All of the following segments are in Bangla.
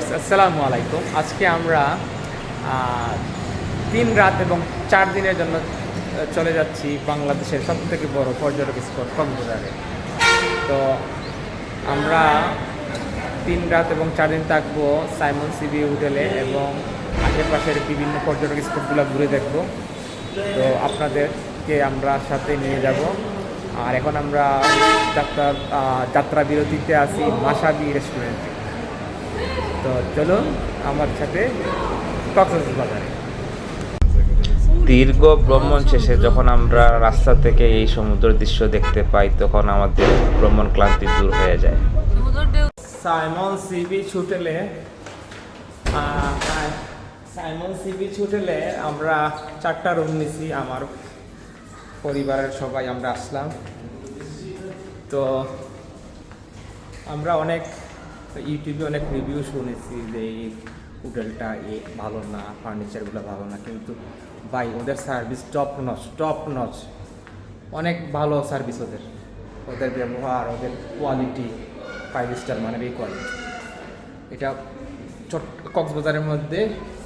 আসসালামু আলাইকুম। আজকে আমরা 3 রাত এবং 4 দিনের জন্য চলে যাচ্ছি বাংলাদেশের সবথেকে বড় পর্যটক স্পট কক্সবাজারে। তো আমরা 3 রাত এবং 4 দিন থাকবো সাইমন সিবি হোটেলে এবং আশেপাশের বিভিন্ন পর্যটক স্পটগুলো ঘুরে দেখব। তো আপনাদেরকে আমরা সাথে নিয়ে যাব। আর এখন আমরা যাত্রা বিরতিতে আছি মাসাবি রেস্টুরেন্টে। তো চলুন আমার সাথে কক্সবাজারে। দীর্ঘ ভ্রমণ শেষে যখন আমরা রাস্তা থেকে এই সমুদ্র দৃশ্য দেখতে পাই তখন আমাদের ভ্রমণ ক্লান্তি দূর হয়ে যায়। সাইমন সি বিচ হোটেলে আমরা 4টা রুম নিছি। আমার পরিবারের সবাই আমরা আসলাম। তো আমরা অনেক ইউটিউবে অনেক রিভিউ শুনেছি যে এই হোটেলটা ভালো না, ফার্নিচারগুলো ভালো না, কিন্তু ভাই ওদের সার্ভিস টপ নচ, অনেক ভালো সার্ভিস ওদের ব্যবহার, ওদের কোয়ালিটি 5 স্টার মানের এই কোয়ালিটি। এটা কক্সবাজারের মধ্যে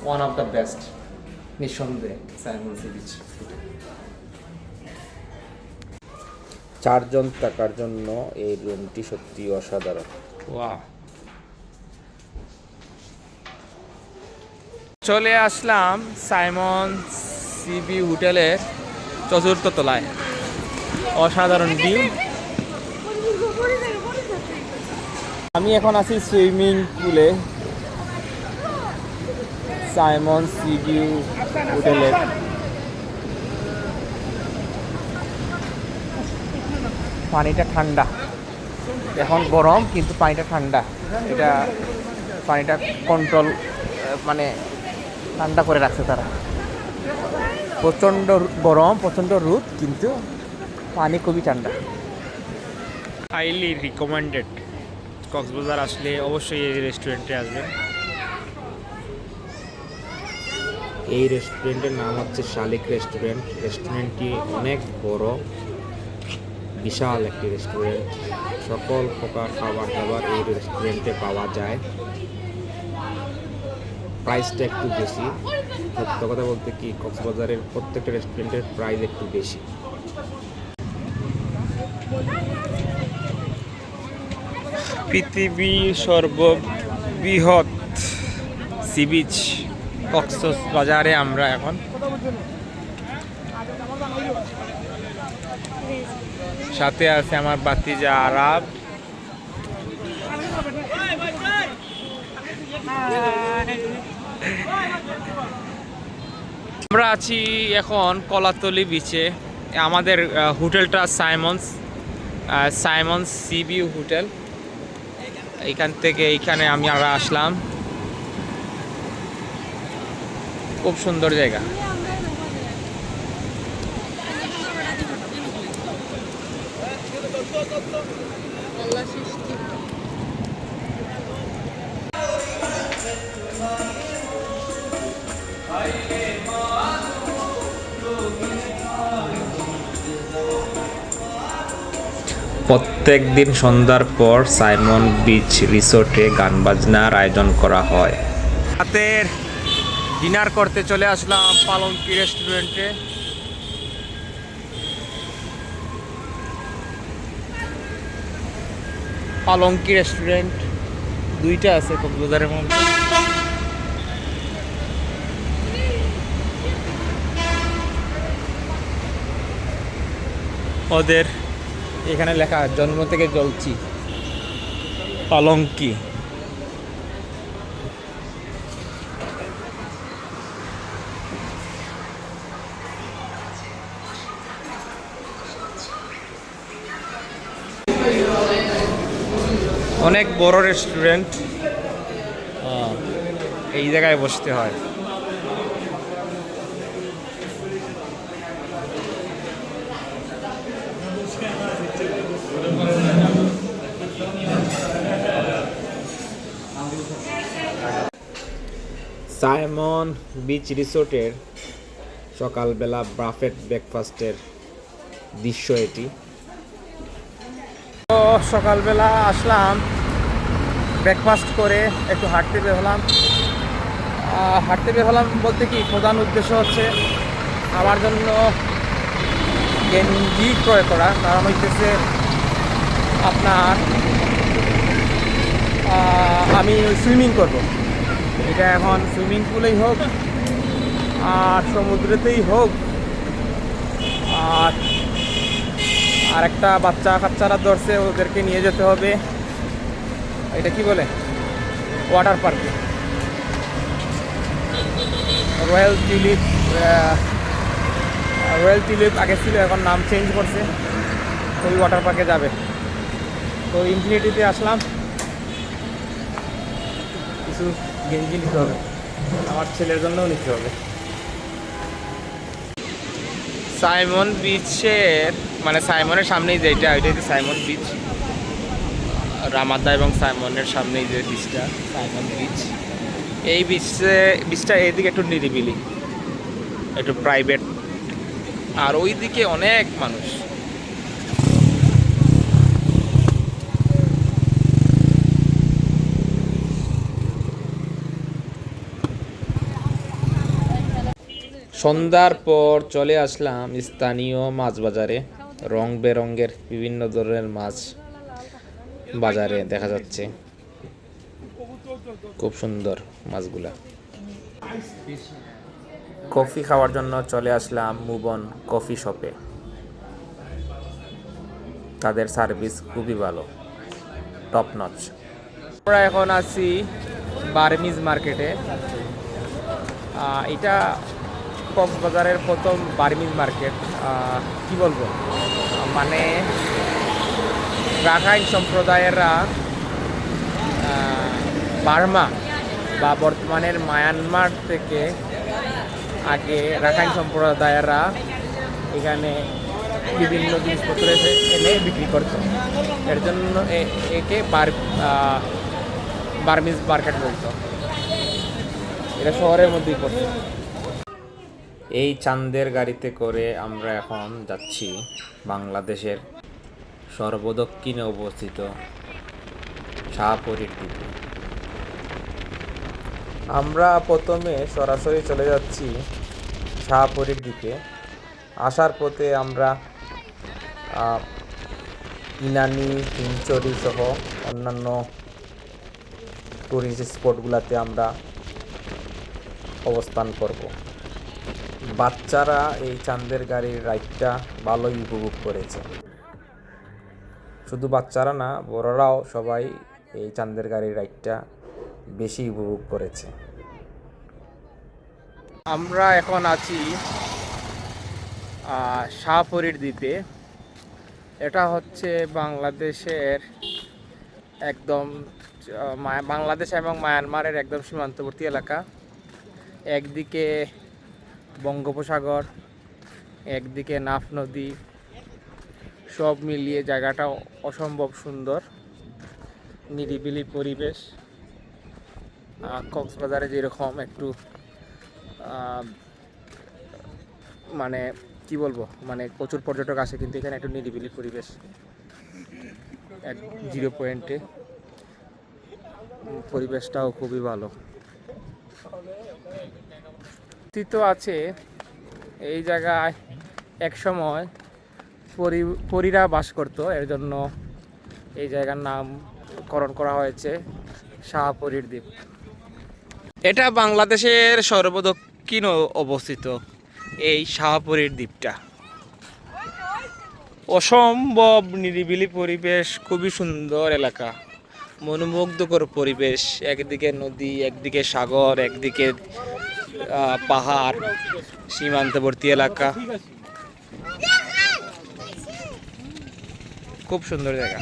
ওয়ান অফ দ্য বেস্ট নিঃসন্দেহে সাইমন সি বিচ। 4 জন থাকার জন্য এই রুমটি সত্যি অসাধারণ। ওয়াও, চলে আসলাম সাইমন সিবি হোটেলের 4র্থ তলায়। অসাধারণ ভিউ। আমি এখন আছি সুইমিং পুলে সাইমন সিবি হোটেলের। পানিটা ঠান্ডা, এখন গরম কিন্তু পানিটা ঠান্ডা। এটা পানিটা কন্ট্রোল মানে ঠান্ডা করে রাখছে তারা। প্রচণ্ড গরম, প্রচণ্ড রোদ, কিন্তু পানি খুবই ঠান্ডা। Highly recommended. কক্সবাজার আসলে অবশ্যই এই রেস্টুরেন্টে আসবেন। এই রেস্টুরেন্টের নাম হচ্ছে শালিক রেস্টুরেন্ট। রেস্টুরেন্টটি অনেক বড়, বিশাল একটি রেস্টুরেন্ট। সকল প্রকার খাবার দাবার এই রেস্টুরেন্টে পাওয়া যায়। প্রাইসটা একটু বেশি। সত্য কথা বলতে কি, কক্সবাজারের প্রত্যেকটা রেস্টুরেন্টের প্রাইস একটু বেশি। পৃথিবীর সর্ববৃহৎ সি বিচ কক্সবাজারে আমরা এখন। সাথে আছে আমার বাতিজা আরাব। আমরা আছি এখন কলাতলি বিচে। আমাদের হোটেলটা সাইমন সিবি হোটেল। এইখান থেকে এইখানে আমরা আসলাম। খুব সুন্দর জায়গা। প্রত্যেক দিন সন্ধ্যার পর সাইমন বিচ রিসোর্টে গান বাজনার আয়োজন করা হয়। রাতের ডিনার করতে চলে আসলাম পালঙ্কি রেস্টুরেন্টে। পালঙ্কি রেস্টুরেন্ট 2টা আছে কক্সবাজারের মধ্যে। ওদের এখানে লেখা জন্ম থেকে জ্বলছি পালঙ্কি। অনেক বড় রেস্টুরেন্ট, এই জায়গায় বসতে হয়। সাইমন বিচ রিসোর্টের সকালবেলা বাফেট ব্রেকফাস্টের দৃশ্য এটি। তো সকালবেলা আসলাম ব্রেকফাস্ট করে একটু হাঁটতে বের হলাম। বলতে কি, প্রধান উদ্দেশ্য হচ্ছে আমার জন্য গেঞ্জি ক্রয় করা। কারণ হইতেছে আপনার আমি সুইমিং করব। এটা এখন সুইমিং পুলেই হোক আর সমুদ্রেতেই হোক, আর একটা কাচ্চারা ধরছে, ওদেরকে নিয়ে যেতে হবে, এটা কি বলে, ওয়াটার পার্কে, রয়্যাল টিউলিপ আগে ছিল, এখন নাম চেঞ্জ করছে, ওই ওয়াটার পার্কে যাবে। তো ইনফিনিটিতে আসলাম, কিছু গেঞ্জি নিতে হবে, আমার ছেলের জন্যও নিতে হবে। সাইমন বিচের মানে সাইমনের সামনেই যেটা, ওইটা হচ্ছে সাইমন বিচ। রামাদা এবং সাইমনের সামনেই যে বিচটা, সাইমন বিচ। এই বিচটা এইদিকে একটু নিরিবিলি, একটু প্রাইভেট, আর ওইদিকে অনেক মানুষ। সন্ধ্যার পর চলে আসলাম স্থানীয় মাছ বাজারে। রং বেরঙের বিভিন্ন ধরনের মাছ বাজারে দেখা যাচ্ছে, খুব সুন্দর মাছগুলা। কফি খাওয়ার জন্য চলে আসলাম মুবন কফি শপে। তাদের সার্ভিস খুবই ভালো, টপ নচ। আমরা এখন আছি বার্মিজ মার্কেটে। এটা কক্সবাজারের প্রথম বার্মিজ মার্কেট। কি বলবো, মানে রাখাইন সম্প্রদায়েরা বার্মা বা বর্তমানের মায়ানমার থেকে আগে রাখাইন সম্প্রদায়েরা এখানে বিভিন্ন জিনিসপত্র এনে বিক্রি করত। এর জন্য একে বার্মিজ মার্কেট বলতো। এটা শহরের মধ্যেই পড়ছে। এই চাঁদের গাড়িতে করে আমরা এখন যাচ্ছি বাংলাদেশের সর্বদক্ষিণে অবস্থিত শাহপরীর দ্বীপে। আমরা প্রথমে সরাসরি চলে যাচ্ছি শাহপরীর দ্বীপে। আসার পথে আমরা ইনানি, হিমচরি সহ অন্যান্য টুরিস্ট স্পটগুলোতে আমরা অবস্থান করব। বাচ্চারা এই চাঁদের গাড়ির রাইডটা ভালোই উপভোগ করেছে। শুধু বাচ্চারা না, বড়রাও সবাই এই চাঁদের গাড়ির রাইডটা বেশি উপভোগ করেছে। আমরা এখন আছি শাহপরীর দ্বীপে। এটা হচ্ছে বাংলাদেশের একদম বাংলাদেশ এবং মায়ানমারের একদম সীমান্তবর্তী এলাকা। একদিকে বঙ্গোপসাগর, একদিকে নাফ নদী, সব মিলিয়ে জায়গাটা অসম্ভব সুন্দর, নিরিবিলি পরিবেশ। কক্সবাজারে যেরকম একটু মানে কি বলবো, মানে প্রচুর পর্যটক আসে, কিন্তু এখানে একটু নিরিবিলি পরিবেশ। এক 0 পয়েন্টে পরিবেশটাও খুবই ভালো। তো আছে এই জায়গায় এক সময় পরীরা বাস করত, এর জন্য এই জায়গার নামকরণ করা হয়েছে শাহপরীর দ্বীপ। এটা বাংলাদেশের সর্বদক্ষিণে অবস্থিত এই শাহপরীর দ্বীপটা। অসম্ভব নিরিবিলি পরিবেশ, খুবই সুন্দর এলাকা, মনোমুগ্ধকর পরিবেশ। একদিকে নদী, একদিকে সাগর, একদিকে পাহাড়, সীমান্তবর্তী এলাকা, খুব সুন্দর জায়গা।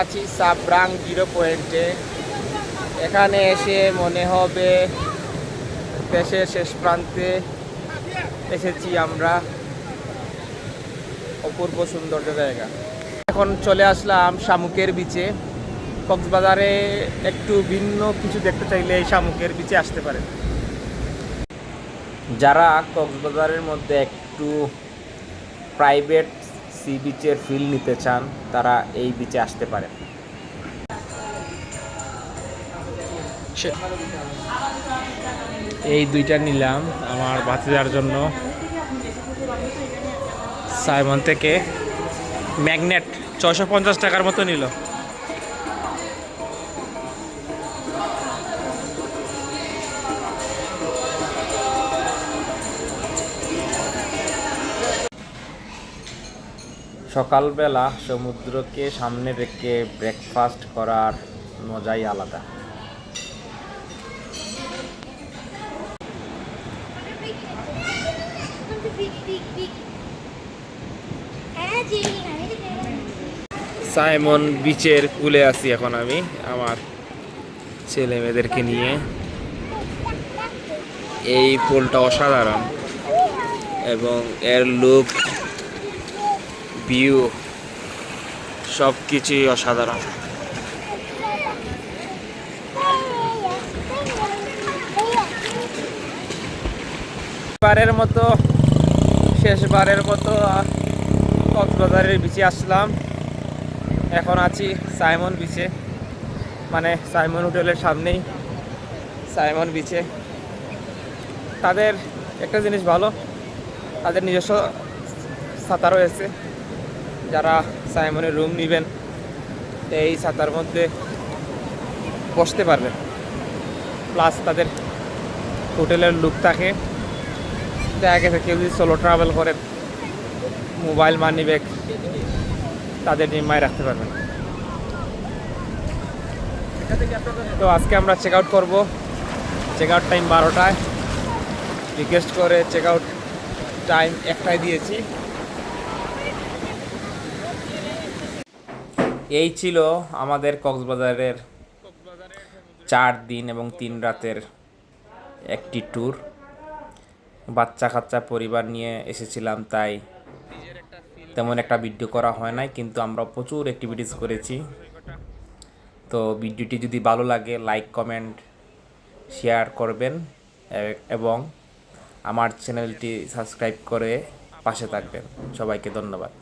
আছি সাবরাং 0 পয়েন্টে। এখানে এসে মনে হবে দেশের শেষ প্রান্তে এসেছি আমরা। অপূর্ব সৌন্দর্য জায়গা। এখন চলে আসলাম শামুকের বিচে। কক্সবাজারে একটু ভিন্ন কিছু দেখতে চাইলে এই শামুকের বিচে আসতে পারেন। যারা কক্সবাজারের মধ্যে একটু প্রাইভেট সি বিচের ফিল নিতে চান তারা এই বিচে আসতে পারেন। এই দুইটা নিলাম আমার ভাতিজার জন্য সাইমন থেকে, ম্যাগনেট 650 টাকার মতো নিল। সকালবেলা সমুদ্রকে সামনে রেখে ব্রেকফাস্ট করার মজাই আলাদা। সাইমন বিচের কুলে আছি এখন আমি আমার ছেলে মেয়েদেরকে নিয়ে। এই পুলটা অসাধারণ এবং এর লুক, ভিউ সব কিছুই অসাধারণ। বারের মতো শেষবারের মতো কক্সবাজারের বিচে আসলাম। এখন আছি সাইমন বিচে, মানে সাইমন হোটেলের সামনেই সাইমন বিচে। তাদের একটা জিনিস ভালো, তাদের নিজস্ব ছাতা রয়েছে। যারা সাইমনের রুম নেবেন এই ছাতার মধ্যে বসতে পারবেন, প্লাস তাদের হোটেলের লুক থাকে। দেখা গেছে কেউ যদি সোলো ট্রাভেল করেন মোবাইল মানি ব্যাগ তাদের নিম্মায় রাখতে পারবেন। তো আজকে আমরা চেক আউট করবো, চেক আউট টাইম 12টায়, রিকোয়েস্ট করে চেক আউট টাইম 1টায় দিয়েছি। এই ছিল আমাদের কক্সবাজারের 4 দিন এবং 3 রাতের একটি ট্যুর। বাচ্চা কাচ্চা পরিবার নিয়ে এসেছিলাম, তাই তেমন একটা ভিডিও করা হয় নাই, কিন্তু আমরা প্রচুর অ্যাক্টিভিটিস করেছি। তো ভিডিওটি যদি ভালো লাগে লাইক কমেন্ট শেয়ার করবেন এবং আমার চ্যানেলটি সাবস্ক্রাইব করে পাশে থাকবেন। সবাইকে ধন্যবাদ।